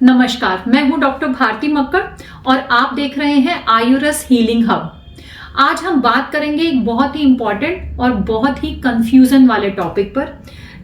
नमस्कार, मैं हूं डॉक्टर भारती मक्कड़ और आप देख रहे हैं आयुरस हीलिंग हब। आज हम बात करेंगे एक बहुत ही इंपॉर्टेंट और बहुत ही कंफ्यूजन वाले टॉपिक पर।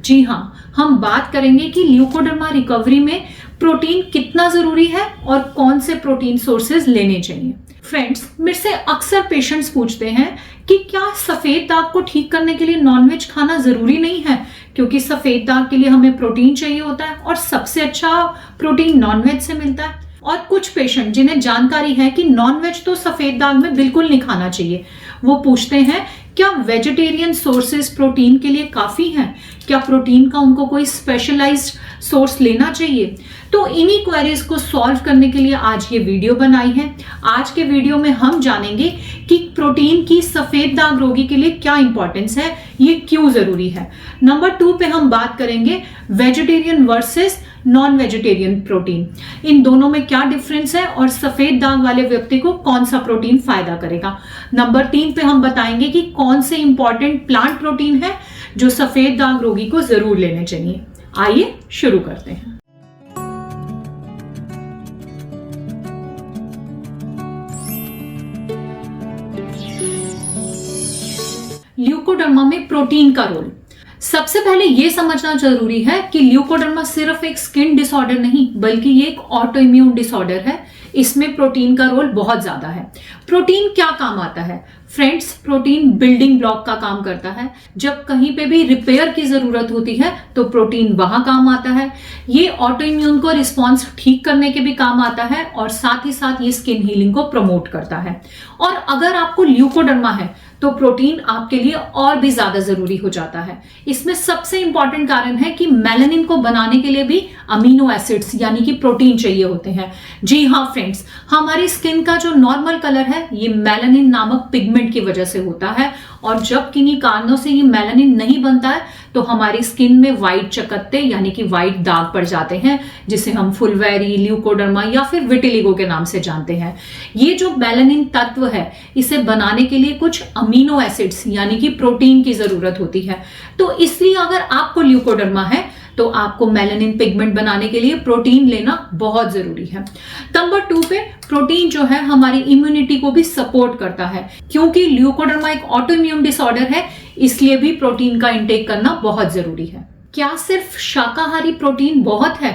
जी हाँ, हम बात करेंगे कि ल्यूकोडर्मा रिकवरी में प्रोटीन कितना जरूरी है और कौन से प्रोटीन सोर्सेज लेने चाहिए। फ्रेंड्स, मेरे से अक्सर पेशेंट्स पूछते हैं कि क्या सफेद दाग को ठीक करने के लिए नॉनवेज खाना जरूरी नहीं है, क्योंकि सफेद दाग के लिए हमें प्रोटीन चाहिए होता है और सबसे अच्छा प्रोटीन नॉनवेज से मिलता है। और कुछ पेशेंट जिन्हें जानकारी है कि नॉनवेज तो सफेद दाग में बिल्कुल नहीं खाना चाहिए, वो पूछते हैं क्या वेजिटेरियन सोर्सेज प्रोटीन के लिए काफी हैं? क्या प्रोटीन का उनको कोई स्पेशलाइज्ड सोर्स लेना चाहिए? तो इन्हीं क्वेरीज को सॉल्व करने के लिए आज ये वीडियो बनाई है। आज के वीडियो में हम जानेंगे कि प्रोटीन की सफेद दाग रोगी के लिए क्या इंपॉर्टेंस है, ये क्यों जरूरी है। नंबर 2 पे हम बात करेंगे vegetarian versus non vegetarian protein, इन दोनों में क्या डिफरेंस है और सफेद दाग वाले व्यक्ति को कौन सा प्रोटीन फायदा करेगा। नंबर 3 पे हम बताएंगे कि कौन से इंपॉर्टेंट प्लांट प्रोटीन है जो सफेद दाग रोगी को जरूर लेने चाहिए। आइए शुरू करते हैं। ल्यूकोडर्मा में प्रोटीन का रोल। सबसे पहले यह समझना जरूरी है कि ल्यूकोडर्मा सिर्फ एक स्किन डिसऑर्डर नहीं, बल्कि ये एक ऑटो इम्यून डिसऑर्डर है। इसमें प्रोटीन का रोल बहुत ज्यादा है। प्रोटीन क्या काम आता है? फ्रेंड्स, प्रोटीन बिल्डिंग ब्लॉक का काम करता है। जब कहीं पे भी रिपेयर की जरूरत होती है तो प्रोटीन वहां काम आता है। ये ऑटो इम्यून को रिस्पॉन्स ठीक करने के भी काम आता है और साथ ही साथ ये स्किन हीलिंग को प्रमोट करता है। और अगर आपको ल्यूकोडर्मा है तो प्रोटीन आपके लिए और भी ज्यादा जरूरी हो जाता है। इसमें सबसे इंपॉर्टेंट कारण है कि मेलानिन को बनाने के लिए भी अमीनो एसिड्स यानी कि प्रोटीन चाहिए होते हैं। जी हाँ फ्रेंड्स, हमारी स्किन का जो नॉर्मल कलर है ये मेलानिन नामक पिगमेंट की वजह से होता है, और जब किन्हीं कारणों से ये मेलानिन नहीं बनता है तो हमारी स्किन में व्हाइट चकत्ते यानी कि व्हाइट दाग पड़ जाते हैं, जिसे हम फुलवेरी, ल्यूकोडर्मा या फिर विटिलिगो के नाम से जानते हैं। ये जो मेलानिन तत्व है, इसे बनाने के लिए कुछ अमीनो एसिड्स यानी कि प्रोटीन की जरूरत होती है। तो इसलिए अगर आपको ल्यूकोडर्मा है तो आपको मेलानिन पिगमेंट बनाने के लिए प्रोटीन लेना बहुत जरूरी है। नंबर 2 पे प्रोटीन जो है हमारी इम्यूनिटी को भी सपोर्ट करता है। क्योंकि ल्यूकोडर्मा एक ऑटो इम्यून डिसऑर्डर है, इसलिए भी प्रोटीन का इंटेक करना बहुत जरूरी है। क्या सिर्फ शाकाहारी प्रोटीन बहुत है?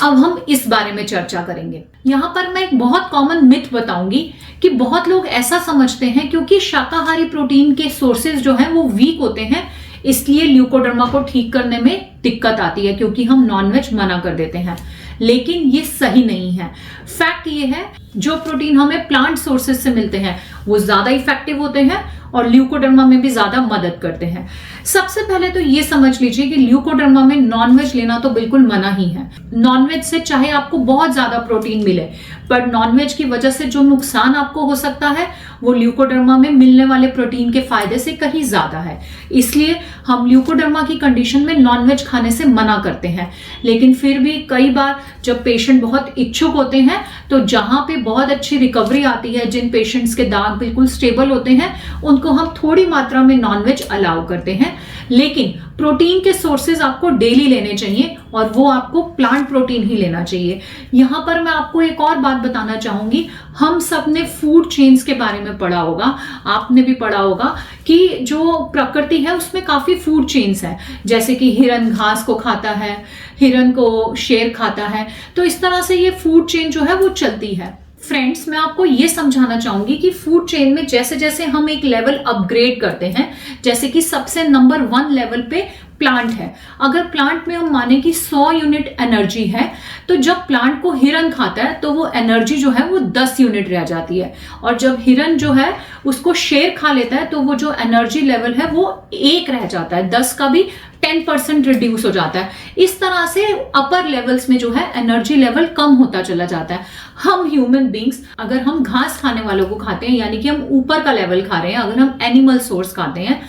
अब हम इस बारे में चर्चा करेंगे। यहां पर मैं एक बहुत कॉमन मिथ बताऊंगी कि बहुत लोग ऐसा समझते हैं क्योंकि शाकाहारी प्रोटीन के सोर्सेज जो हैं वो वीक होते हैं, इसलिए ल्यूकोडर्मा को ठीक करने में दिक्कत आती है, क्योंकि हम नॉनवेज मना कर देते हैं। लेकिन ये सही नहीं है। फैक्ट ये है, जो प्रोटीन हमें प्लांट सोर्सेज से मिलते हैं वो ज्यादा इफेक्टिव होते हैं और ल्यूकोडर्मा में भी ज्यादा मदद करते हैं। सबसे पहले तो ये समझ लीजिए कि ल्यूकोडर्मा में नॉनवेज लेना तो बिल्कुल मना ही है। नॉनवेज से चाहे आपको बहुत ज्यादा प्रोटीन मिले, पर नॉनवेज की वजह से जो नुकसान आपको हो सकता है वो ल्यूकोडर्मा में मिलने वाले प्रोटीन के फायदे से कहीं ज्यादा है। इसलिए हम ल्यूकोडर्मा की कंडीशन में नॉनवेज खाने से मना करते हैं। लेकिन फिर भी कई बार जब पेशेंट बहुत इच्छुक होते हैं तो जहां पे बहुत अच्छी रिकवरी आती है, जिन पेशेंट्स के दाग बिल्कुल स्टेबल होते हैं, उनको हम थोड़ी मात्रा में नॉनवेज अलाउ करते हैं। लेकिन प्रोटीन के सोर्सेज आपको डेली लेने चाहिए और वो आपको प्लांट प्रोटीन ही लेना चाहिए। यहां पर मैं आपको एक और बात बताना चाहूंगी। हम सब ने फूड चेन्स के बारे में पढ़ा होगा, आपने भी पढ़ा होगा कि जो प्रकृति है उसमें काफी फूड चेन्स हैं, जैसे कि हिरन घास को खाता है, हिरन को शेर खाता है। तो इस तरह से ये फूड चेन जो है वो चलती है। फ्रेंड्स, मैं आपको ये समझाना चाहूंगी कि फूड चेन में जैसे जैसे हम एक लेवल अपग्रेड करते हैं, जैसे कि सबसे नंबर 1 लेवल पे प्लांट है। अगर प्लांट में हम माने कि 100 यूनिट एनर्जी है, तो जब प्लांट को हिरन खाता है तो वो एनर्जी जो है वो 10 यूनिट रह जाती है, और जब हिरन जो है उसको शेर खा लेता है तो वो जो एनर्जी लेवल है वो 1 रह जाता है, 10 का भी 10% रिड्यूस हो जाता है। इस तरह से अपर लेवल्स में जो है एनर्जी लेवल कम होता चला जाता है। हम ह्यूमन बींग्स अगर हम घास खाने वालों को खाते हैं, यानी कि हम ऊपर का लेवल खा रहे हैं, अगर हम एनिमल सोर्स खाते हैं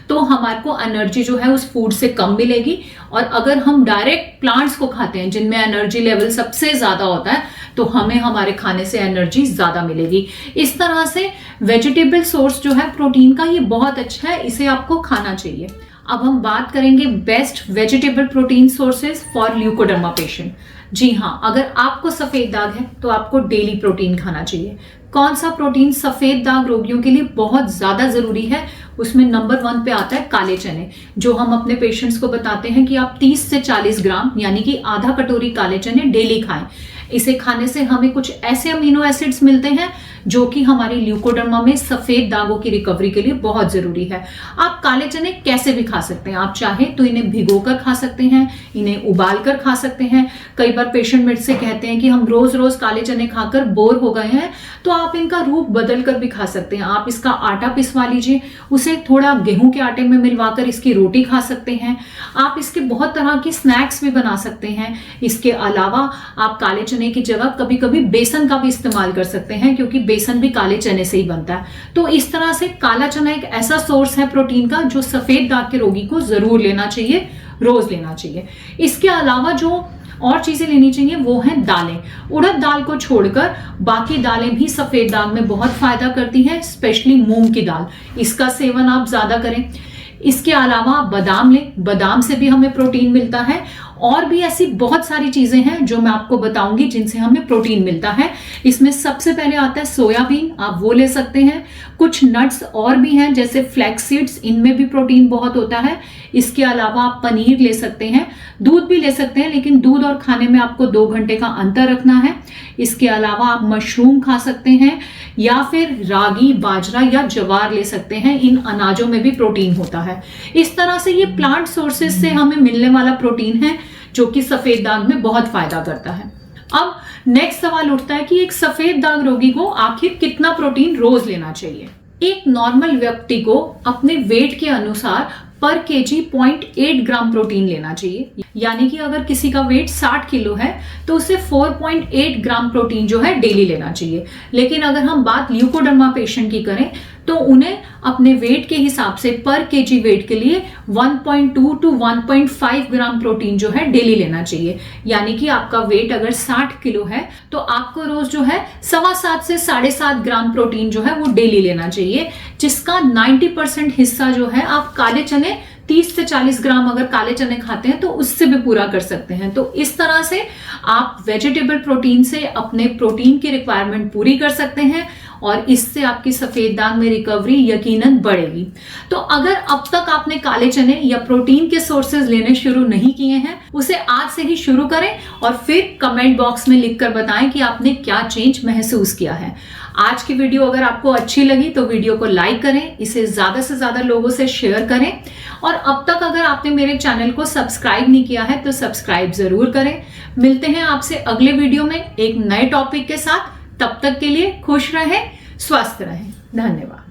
तो हमारे को एनर्जी जो है उस फूड से कम मिलेगी। और अगर हम डायरेक्ट प्लांट्स को खाते हैं जिनमें एनर्जी लेवल सबसे ज्यादा होता है, तो हमें हमारे खाने से एनर्जी ज्यादा मिलेगी। इस तरह से वेजिटेबल सोर्स जो है प्रोटीन का, ये बहुत अच्छा है, इसे आपको खाना चाहिए। अब हम बात करेंगे best vegetable protein sources for leucoderma patient. जी हाँ, अगर आपको सफेद दाग है तो आपको डेली प्रोटीन खाना चाहिए। कौन सा प्रोटीन सफेद दाग रोगियों के लिए बहुत ज्यादा जरूरी है, उसमें नंबर 1 पे आता है काले चने, जो हम अपने पेशेंट्स को बताते हैं कि आप 30 से 40 ग्राम यानी कि आधा कटोरी काले चने डेली खाएं। इसे खाने से हमें कुछ ऐसे अमीनो एसिड्स मिलते हैं जो कि हमारी ल्यूकोडर्मा में सफेद दागों की रिकवरी के लिए बहुत जरूरी है। आप काले चने कैसे भी खा सकते हैं, आप चाहें तो इन्हें भिगोकर खा सकते हैं, इन्हें उबालकर खा सकते हैं। कई बार पेशेंट मेरे से कहते हैं कि हम रोज रोज काले चने खाकर बोर हो गए हैं, तो आप इनका रूप बदल कर भी खा सकते हैं। आप इसका आटा पिसवा लीजिए, उसे थोड़ा गेहूं के आटे में मिलवाकर इसकी रोटी खा सकते हैं। आप इसके बहुत तरह की स्नैक्स भी बना सकते हैं। इसके अलावा आप काले चने की जगह कभी कभी बेसन का भी इस्तेमाल कर सकते हैं, क्योंकि बेसन भी काले चने से ही बनता है। तो इस तरह से काला चना एक ऐसा सोर्स है प्रोटीन का जो सफेद दाग के रोगी को जरूर लेना चाहिए, रोज लेना चाहिए। इसके अलावा जो और चीजें लेनी चाहिए वो हैं दालें। उड़द दाल को छोड़कर बाकी दालें भी सफेद दाग में बहुत फायदा करती हैं, स्पेशली मूंग की दाल, इसका सेवन आप ज्यादा करें। इसके अलावा आप बादाम लें, बादाम से भी हमें प्रोटीन मिलता है। और भी ऐसी बहुत सारी चीजें हैं जो मैं आपको बताऊंगी जिनसे हमें प्रोटीन मिलता है। इसमें सबसे पहले आता है सोयाबीन, आप वो ले सकते हैं। कुछ नट्स और भी हैं जैसे फ्लैक्स सीड्स, इनमें भी प्रोटीन बहुत होता है। इसके अलावा आप पनीर ले सकते हैं, दूध भी ले सकते हैं, लेकिन दूध और खाने में आपको 2 घंटे का अंतर रखना है। इसके अलावा आप मशरूम खा सकते हैं या फिर रागी, बाजरा या ज्वार ले सकते हैं, इन अनाजों में भी प्रोटीन होता है। इस तरह से ये प्लांट सोर्सेज से हमें मिलने वाला प्रोटीन है जो कि सफेद दाग में बहुत फायदा करता है। अब नेक्स्ट सवाल उठता है कि एक सफेद दाग रोगी को आखिर कितना प्रोटीन रोज लेना चाहिए। एक नॉर्मल व्यक्ति को अपने वेट के अनुसार पर केजी 0.8 ग्राम प्रोटीन लेना चाहिए। यानी कि अगर किसी का वेट 60 किलो है तो उसे 4.8 ग्राम प्रोटीन जो है डेली लेना चाहिए। लेकिन अगर हम बात ल्यूकोडर्मा पेशेंट की करें तो उन्हें अपने वेट के हिसाब से पर केजी वेट के लिए 1.2 टू 1.5 ग्राम प्रोटीन जो है डेली लेना चाहिए। यानी कि आपका वेट अगर 60 किलो है तो आपको रोज जो है 7.25 से 7.5 ग्राम प्रोटीन जो है वो डेली लेना चाहिए, जिसका 90% हिस्सा जो है आप काले चने 30 से 40 ग्राम अगर काले चने खाते हैं तो उससे भी पूरा कर सकते हैं। तो इस तरह से आप वेजिटेबल प्रोटीन से अपने प्रोटीन की रिक्वायरमेंट पूरी कर सकते हैं और इससे आपकी सफेद दाग में रिकवरी यकीनन बढ़ेगी। तो अगर अब तक आपने काले चने या प्रोटीन के सोर्सेज लेने शुरू नहीं किए हैं, उसे आज से ही शुरू करें और फिर कमेंट बॉक्स में लिखकर बताएं कि आपने क्या चेंज महसूस किया है। आज की वीडियो अगर आपको अच्छी लगी तो वीडियो को लाइक करें, इसे ज्यादा से ज्यादा लोगों से शेयर करें और अब तक अगर आपने मेरे चैनल को सब्सक्राइब नहीं किया है तो सब्सक्राइब जरूर करें। मिलते हैं आपसे अगले वीडियो में एक नए टॉपिक के साथ। तब तक के लिए खुश रहें, स्वस्थ रहें। धन्यवाद।